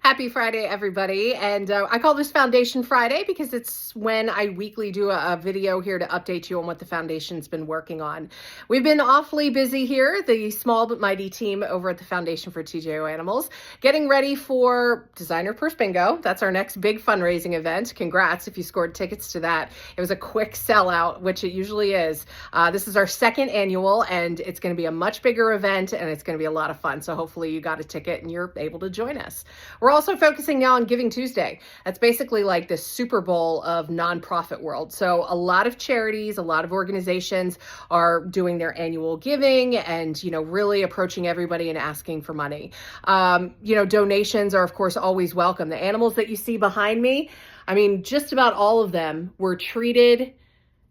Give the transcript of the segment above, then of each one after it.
Happy Friday, everybody. And I call this Foundation Friday because it's when I weekly do a video here to update you on what the foundation's been working on. We've been awfully busy here, the small but mighty team over at the Foundation for TJO Animals, getting ready for Designer Purse Bingo. That's our next big fundraising event. Congrats if you scored tickets to that. It was a quick sellout, which it usually is. This is our second annual, and it's going to be a much bigger event, and it's going to be a lot of fun. So hopefully you got a ticket and you're able to join us. We're also focusing now on Giving Tuesday. That's basically like the Super Bowl of nonprofit world. So a lot of charities, a lot of organizations are doing their annual giving and, really approaching everybody and asking for money. Donations are, of course, always welcome. The animals that you see behind me, just about all of them were treated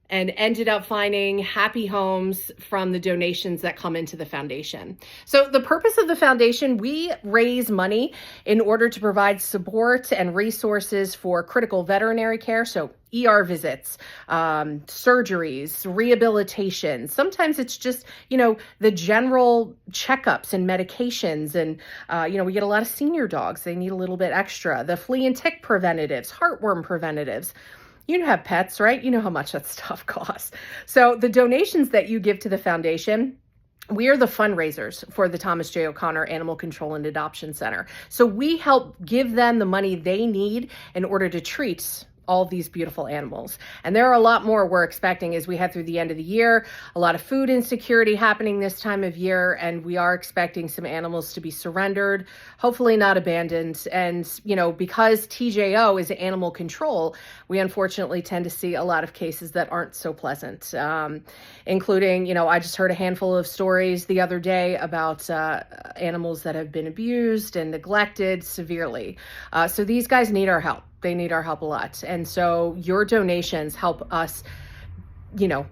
and ended up finding happy homes from the donations that come into the foundation. So the purpose of the foundation, we raise money in order to provide support and resources for critical veterinary care. So ER visits, surgeries, rehabilitation. Sometimes it's just, the general checkups and medications. And, we get a lot of senior dogs. They need a little bit extra. The flea and tick preventatives, heartworm preventatives. You have pets, right? You know how much that stuff costs. So the donations that you give to the foundation, we are the fundraisers for the Thomas J. O'Connor Animal Control and Adoption Center. So we help give them the money they need in order to treat all these beautiful animals. And there are a lot more we're expecting as we head through the end of the year. A lot of food insecurity happening this time of year, and we are expecting some animals to be surrendered, hopefully not abandoned. And, because TJO is animal control, we unfortunately tend to see a lot of cases that aren't so pleasant, including, I just heard a handful of stories the other day about animals that have been abused and neglected severely. So these guys need our help. They need our help a lot. And so your donations help us,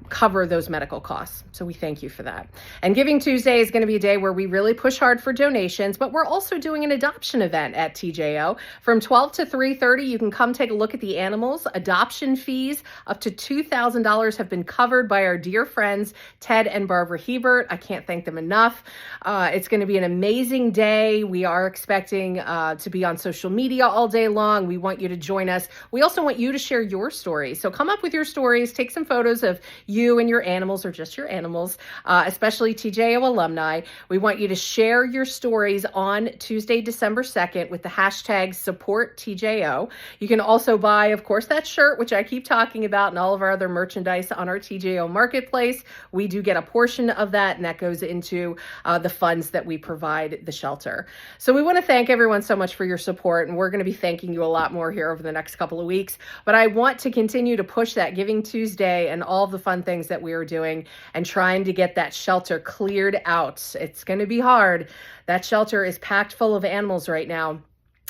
cover those medical costs. So we thank you for that. And Giving Tuesday is going to be a day where we really push hard for donations, but we're also doing an adoption event at TJO from 12 to 3:30. You can come take a look at the animals. Adoption fees up to $2,000 have been covered by our dear friends, Ted and Barbara Hebert. I can't thank them enough. It's going to be an amazing day. We are expecting to be on social media all day long. We want you to join us. We also want you to share your stories. So come up with your stories, take some photos of you and your animals, or just your animals, especially TJO alumni. We want you to share your stories on Tuesday, December 2nd with the hashtag #SupportTJO. You can also buy, of course, that shirt, which I keep talking about, and all of our other merchandise on our TJO marketplace. We do get a portion of that, and that goes into the funds that we provide the shelter. So we want to thank everyone so much for your support, and we're going to be thanking you a lot more here over the next couple of weeks. But I want to continue to push that Giving Tuesday and all the fun things that we are doing and trying to get that shelter cleared out. It's going to be hard. That shelter is packed full of animals right now.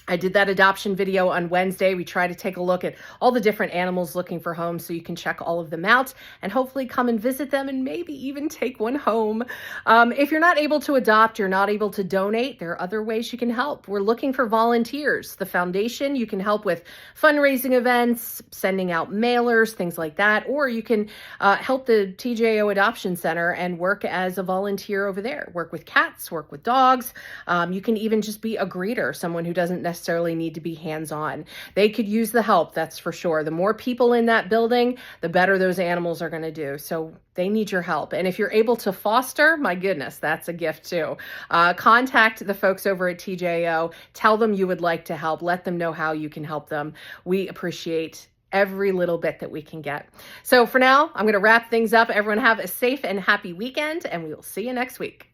I did that adoption video on Wednesday. We try to take a look at all the different animals looking for homes so you can check all of them out and hopefully come and visit them and maybe even take one home. If you're not able to adopt, you're not able to donate, there are other ways you can help. We're looking for volunteers. The foundation, you can help with fundraising events, sending out mailers, things like that, or you can help the TJO Adoption Center and work as a volunteer over there. Work with cats, work with dogs. You can even just be a greeter, someone who doesn't necessarily need to be hands-on. They could use the help, that's for sure. The more people in that building, the better those animals are going to do. So they need your help. And if you're able to foster, my goodness, that's a gift too. Contact the folks over at TJO. Tell them you would like to help. Let them know how you can help them. We appreciate every little bit that we can get. So for now, I'm going to wrap things up. Everyone have a safe and happy weekend, and we will see you next week.